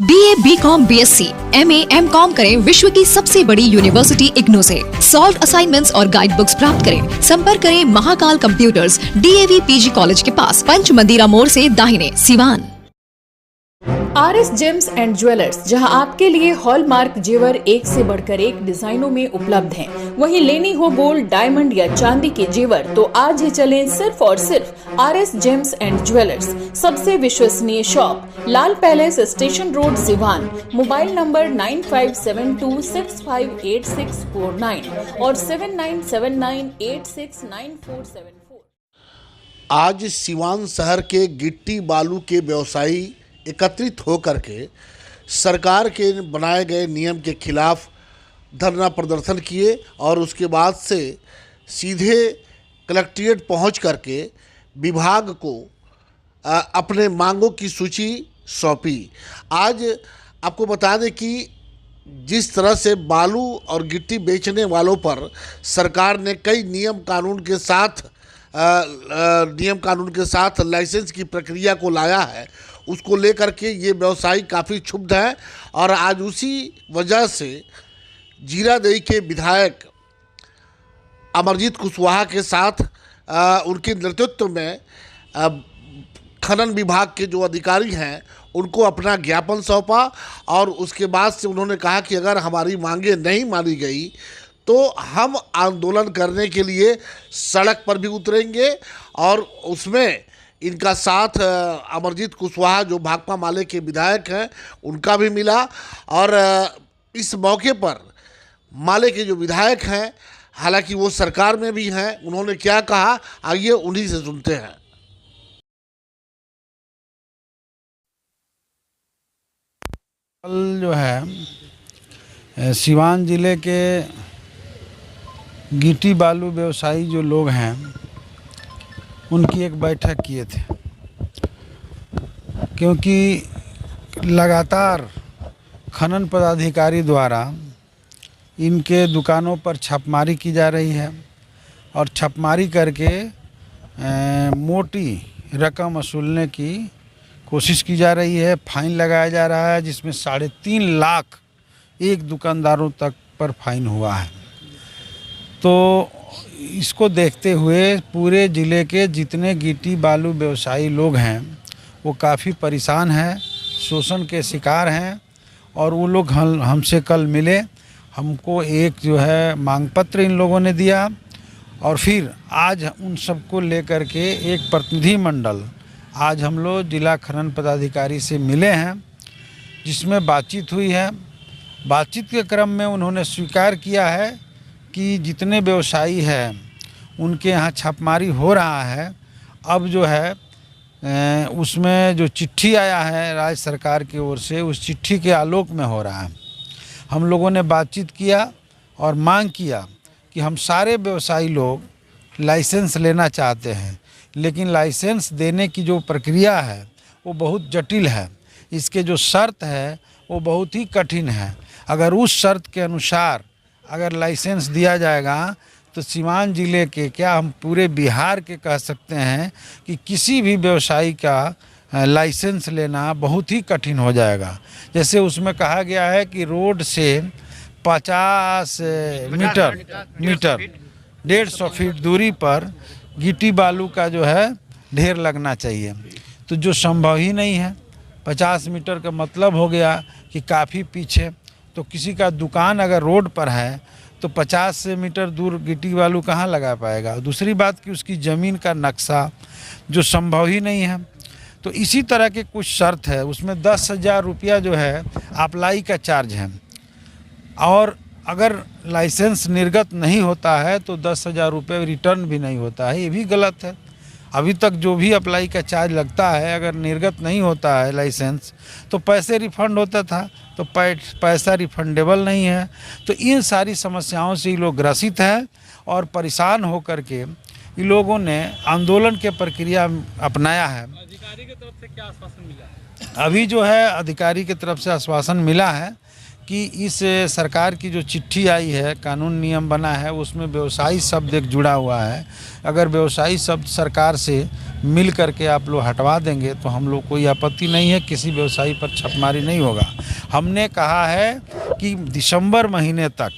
BA, BCom, BSc, MA, MCom करें विश्व की सबसे बड़ी यूनिवर्सिटी इग्नू से। सॉल्व असाइनमेंट्स और गाइड बुक्स प्राप्त करें। संपर्क करें Mahakal computers, DAV PG college के पास, पंच मंदिरा मोड़ से दाहिने, Siwan. RS James and jewellers, जहां आपके लिए हॉलमार्क जेवर एक से बढ़कर एक डिजाइनों में उपलब्ध हैं। वहीं लेनी हो गोल्ड, डायमंड या चांदी के जेवर तो आज ही चलें सिर्फ और सिर्फ RS जेम्स एंड ज्वेलर्स। सबसे विश्वसनीय shop, Lal palace, station road, Siwan. Mobile number 9572658649 और 7979869474। आज सिवान शहर के गिट्टी बालू के व्यवसायी एकत्रित होकर के सरकार के बनाए गए नियम के खिलाफ धरना प्रदर्शन किए और उसके बाद से सीधे कलेक्ट्रेट पहुंच करके विभाग को अपने मांगों की सूची सौंपी। आज आपको बता दें कि जिस तरह से बालू और गिट्टी बेचने वालों पर सरकार ने कई नियम कानून के साथ लाइसेंस की प्रक्रिया को लाया है, उसको लेकर के ये व्यवसायी काफ़ी क्षुब्ध हैं और आज उसी वजह से जीरादेई के विधायक अमरजीत कुशवाहा के साथ उनके नेतृत्व में खनन विभाग के जो अधिकारी हैं उनको अपना ज्ञापन सौंपा और उसके बाद से उन्होंने कहा कि अगर हमारी मांगें नहीं मानी गई तो हम आंदोलन करने के लिए सड़क पर भी उतरेंगे। और उसमें इनका साथ अमरजीत कुशवाहा जो भाकपा माले के विधायक हैं उनका भी मिला। और इस मौके पर माले के जो विधायक हैं, हालांकि वो सरकार में भी हैं, उन्होंने क्या कहा आइए उन्हीं से सुनते हैं। कल जो है सिवान जिले के गिट्टी बालू व्यवसायी जो लोग हैं उनकी एक बैठक किए थे, क्योंकि लगातार खनन पदाधिकारी द्वारा इनके दुकानों पर छापेमारी की जा रही है और छापेमारी करके मोटी रकम वसूलने की कोशिश की जा रही है। फाइन लगाया जा रहा है जिसमें 3.5 लाख एक दुकानदारों तक पर फाइन हुआ है। तो इसको देखते हुए पूरे ज़िले के जितने गिट्टी बालू व्यवसायी लोग हैं वो काफ़ी परेशान हैं, शोषण के शिकार हैं। और वो लोग हमसे कल मिले, हमको एक जो है मांग पत्र इन लोगों ने दिया और फिर आज उन सबको लेकर के एक प्रतिनिधि मंडल आज हम लोग जिला खनन पदाधिकारी से मिले हैं, जिसमें बातचीत हुई है। बातचीत के क्रम में उन्होंने स्वीकार किया है कि जितने व्यवसायी हैं उनके यहाँ छापेमारी हो रहा है। अब जो है उसमें जो चिट्ठी आया है राज्य सरकार की ओर से, उस चिट्ठी के आलोक में हो रहा है। हम लोगों ने बातचीत किया और मांग किया कि हम सारे व्यवसायी लोग लाइसेंस लेना चाहते हैं, लेकिन लाइसेंस देने की जो प्रक्रिया है वो बहुत जटिल है। इसके जो शर्त है वो बहुत ही कठिन है। अगर उस शर्त के अनुसार अगर लाइसेंस दिया जाएगा तो सिवान ज़िले के क्या हम पूरे बिहार के कह सकते हैं कि किसी भी व्यवसायी का लाइसेंस लेना बहुत ही कठिन हो जाएगा। जैसे उसमें कहा गया है कि रोड से 50 मीटर 150 फीट दूरी पर गिट्टी बालू का जो है ढेर लगना चाहिए, तो जो संभव ही नहीं है। 50 मीटर का मतलब हो गया कि काफ़ी पीछे। तो किसी का दुकान अगर रोड पर है तो 50 मीटर दूर गिट्टी बालू कहाँ लगा पाएगा। दूसरी बात कि उसकी ज़मीन का नक्शा जो संभव ही नहीं है। तो इसी तरह के कुछ शर्त है, उसमें 10,000 रुपया जो है अप्लाई का चार्ज है और अगर लाइसेंस निर्गत नहीं होता है तो 10,000 रुपये रिटर्न भी नहीं होता है। ये भी गलत है। अभी तक जो भी अप्लाई का चार्ज लगता है, अगर निर्गत नहीं होता है लाइसेंस तो पैसे रिफ़ंड होता था, तो पैसा रिफंडेबल नहीं है। तो इन सारी समस्याओं से ये लोग ग्रसित हैं और परेशान होकर के ये लोगों ने आंदोलन के प्रक्रिया अपनाया है। अधिकारी की तरफ से क्या आश्वासन मिला है? अभी जो है अधिकारी की तरफ से आश्वासन मिला है कि इस सरकार की जो चिट्ठी आई है, कानून नियम बना है, उसमें व्यवसायी शब्द एक जुड़ा हुआ है। अगर व्यवसायी शब्द सरकार से मिल करके आप लोग हटवा देंगे तो हम लोग कोई आपत्ति नहीं है, किसी व्यवसायी पर छापेमारी नहीं होगा। हमने कहा है कि दिसंबर महीने तक,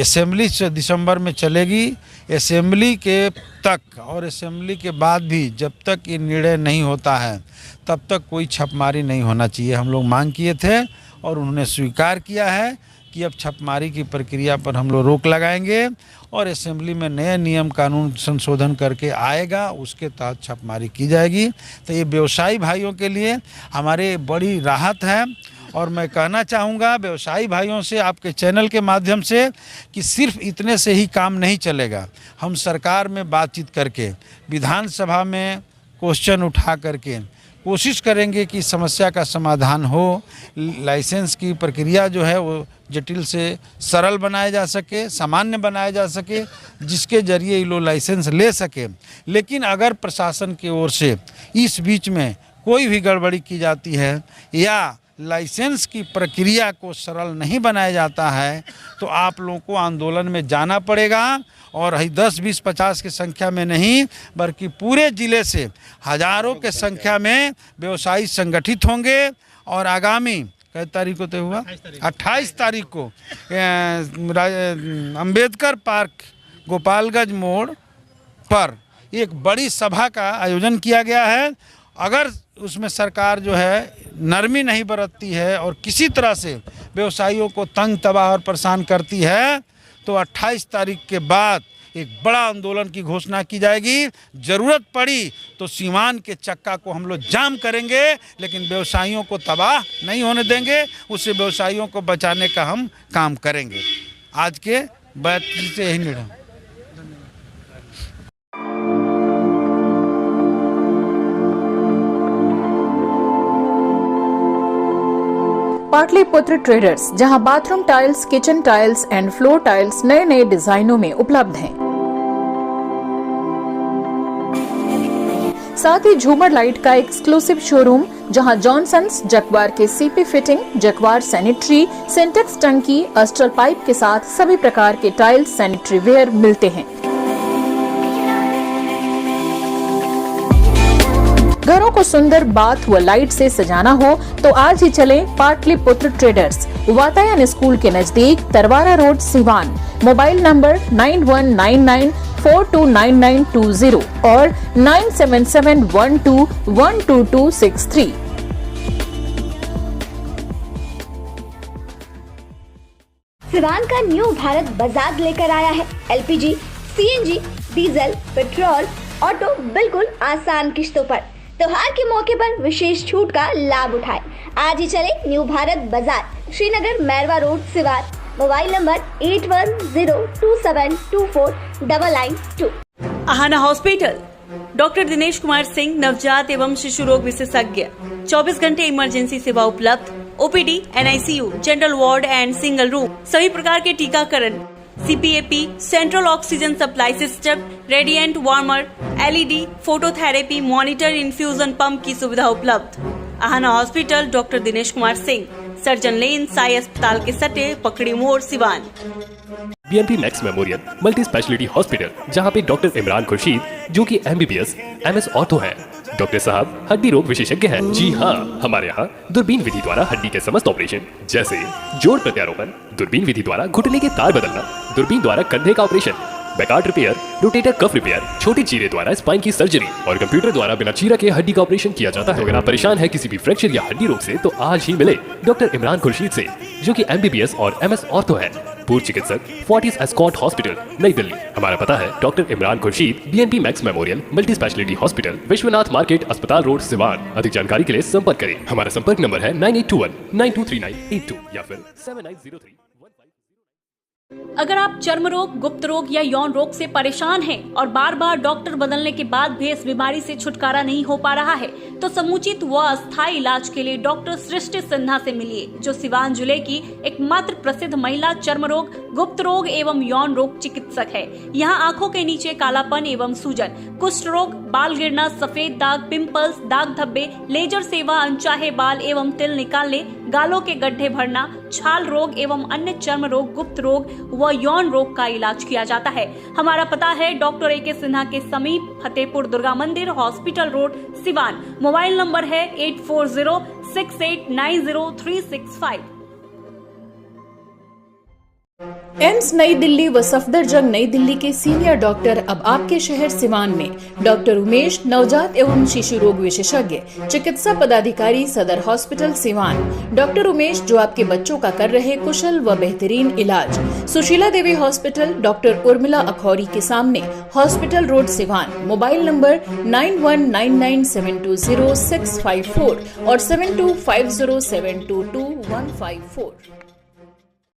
असेंबली से दिसंबर में चलेगी, असेंबली के तक और असेंबली के बाद भी जब तक ये निर्णय नहीं होता है तब तक कोई छापेमारी नहीं होना चाहिए। हम लोग मांग किए थे और उन्होंने स्वीकार किया है कि अब छापेमारी की प्रक्रिया पर हम लोग रोक लगाएंगे और असेंबली में नए नियम कानून संशोधन करके आएगा, उसके तहत छापेमारी की जाएगी। तो ये व्यवसायी भाइयों के लिए हमारे बड़ी राहत है। और मैं कहना चाहूँगा व्यवसायी भाइयों से आपके चैनल के माध्यम से कि सिर्फ इतने से ही काम नहीं चलेगा। हम सरकार में बातचीत करके, विधानसभा में क्वेश्चन उठा करके कोशिश करेंगे कि समस्या का समाधान हो। लाइसेंस की प्रक्रिया जो है वो जटिल से सरल बनाया जा सके, सामान्य बनाया जा सके, जिसके जरिए ये लोग लाइसेंस ले सके। लेकिन अगर प्रशासन की ओर से इस बीच में कोई भी गड़बड़ी की जाती है या लाइसेंस की प्रक्रिया को सरल नहीं बनाया जाता है तो आप लोगों को आंदोलन में जाना पड़ेगा। और 10, 20, 50 की संख्या में नहीं बल्कि पूरे ज़िले से हज़ारों के संख्या में व्यवसायी संगठित होंगे। और आगामी कै तारीख को तय हुआ 28 तारीख को अंबेडकर पार्क गोपालगंज मोड़ पर एक बड़ी सभा का आयोजन किया गया है। अगर उसमें सरकार जो है नरमी नहीं बरतती है और किसी तरह से व्यवसायियों को तंग तबाह और परेशान करती है तो 28 तारीख के बाद एक बड़ा आंदोलन की घोषणा की जाएगी। ज़रूरत पड़ी तो सीमान के चक्का को हम लोग जाम करेंगे, लेकिन व्यवसायियों को तबाह नहीं होने देंगे। उससे व्यवसायियों को बचाने का हम काम करेंगे। आज के बातचीत से यही निर्णय। पाटलिपुत्र ट्रेडर्स, जहां bathroom tiles, kitchen tiles and floor tiles नए नए डिजाइनों में उपलब्ध हैं। साथ ही झूमर लाइट का एक्सक्लूसिव शोरूम, जहां जॉनसन्स जक्वार के सीपी फिटिंग, जक्वार सैनिटरी, सिंटेक्स टंकी, अस्ट्रल पाइप के साथ सभी प्रकार के टाइल्स, सैनिटरी वेयर मिलते हैं। घरों को सुंदर बाथ व लाइट से सजाना हो तो आज ही चलें पाटलिपुत्र ट्रेडर्स, वातायन स्कूल के नजदीक, Tarwara road, Siwan. Mobile number 9199429920 और 9771212263। सिवान का न्यू भारत बजाज लेकर आया है LPG, CNG, diesel, petrol, auto बिल्कुल आसान किश्तों पर। त्योहार के मौके पर विशेष छूट का लाभ उठाएं। आज ही चले न्यू भारत बाजार, Srinagar, Mairwa road, Siwan. Mobile number 8102724992। Aahana hospital, doctor Dinesh Kumar Singh, नवजात एवं शिशु रोग विशेषज्ञ, 24 घंटे इमरजेंसी सेवा उपलब्ध, OPD, NICU, general ward and single room, सभी प्रकार के टीकाकरण, CPAP, central oxygen supply system, radiant warmer, LED, phototherapy, monitor, infusion pump की सुविधा उपलब्ध। Aahana hospital, doctor Dinesh Kumar Singh, surgeon lane, Sai अस्पताल के सटे, पकड़ी मोड़, Siwan. BNP Max memorial multi speciality hospital, जहां पे डॉक्टर इमरान खुर्शीद जो कि MBBS MS ऑर्थो है। डॉक्टर साहब हड्डी रोग विशेषज्ञ हैं। जी हाँ, हमारे यहाँ दूरबीन विधि द्वारा हड्डी के समस्त ऑपरेशन, जैसे जोड़ प्रत्यारोपण, दूरबीन विधि द्वारा घुटने के तार बदलना, दूरबीन द्वारा कंधे का operation, Bankart repair, rotator cuff repair, छोटी चीरे द्वारा स्पाइन की सर्जरी और कंप्यूटर द्वारा बिना चीरा के हड्डी का ऑपरेशन किया जाता है। अगर आप परेशान है किसी भी फ्रैक्चर या हड्डी रोग से तो आज ही मिले डॉक्टर इमरान खुर्शीद से, जो कि MBBS और MS ऑर्थो है। पूर्व चिकित्सक, फोर्टिस एस्कॉट हॉस्पिटल, नई दिल्ली। हमारा पता है doctor Imran Khurshid, BNP Max memorial multi speciality hospital, Vishwanath market, अस्पताल रोड, सिवान। अधिक जानकारी के लिए संपर्क करें। हमारा संपर्क नंबर है 9821923982 या फिर 7903। अगर आप चर्म रोग, गुप्त रोग या यौन रोग से परेशान हैं और बार बार डॉक्टर बदलने के बाद भी इस बीमारी से छुटकारा नहीं हो पा रहा है तो समुचित व अस्थायी इलाज के लिए डॉक्टर सृष्टि सिन्हा से मिलिए, जो सिवान जिले की एकमात्र प्रसिद्ध महिला चर्म रोग, गुप्त रोग एवं यौन रोग चिकित्सक है। यहाँ आंखों के नीचे कालापन एवं सूजन, कुष्ठ रोग, बाल गिरना, सफेद दाग, पिंपल्स, दाग धब्बे, लेजर सेवा, अनचाहे बाल एवं तिल निकालने, गालों के गड्ढे भरना, छाल रोग एवं अन्य चर्म रोग, गुप्त रोग व यौन रोग का इलाज किया जाता है। हमारा पता है डॉक्टर A.K. सिन्हा के समीप फतेहपुर दुर्गा मंदिर, hospital road, Siwan. Mobile number है 8406890365। एम्स नई दिल्ली व सफदरजंग नई दिल्ली के सीनियर डॉक्टर अब आपके शहर सिवान में। डॉक्टर उमेश, नवजात एवं शिशु रोग विशेषज्ञ, चिकित्सा पदाधिकारी, सदर हॉस्पिटल सिवान। डॉक्टर उमेश जो आपके बच्चों का कर रहे कुशल व बेहतरीन इलाज। सुशीला देवी हॉस्पिटल, डॉक्टर उर्मिला अखौरी के सामने, hospital road, Siwan. Mobile number 9199720654 और 7250722154।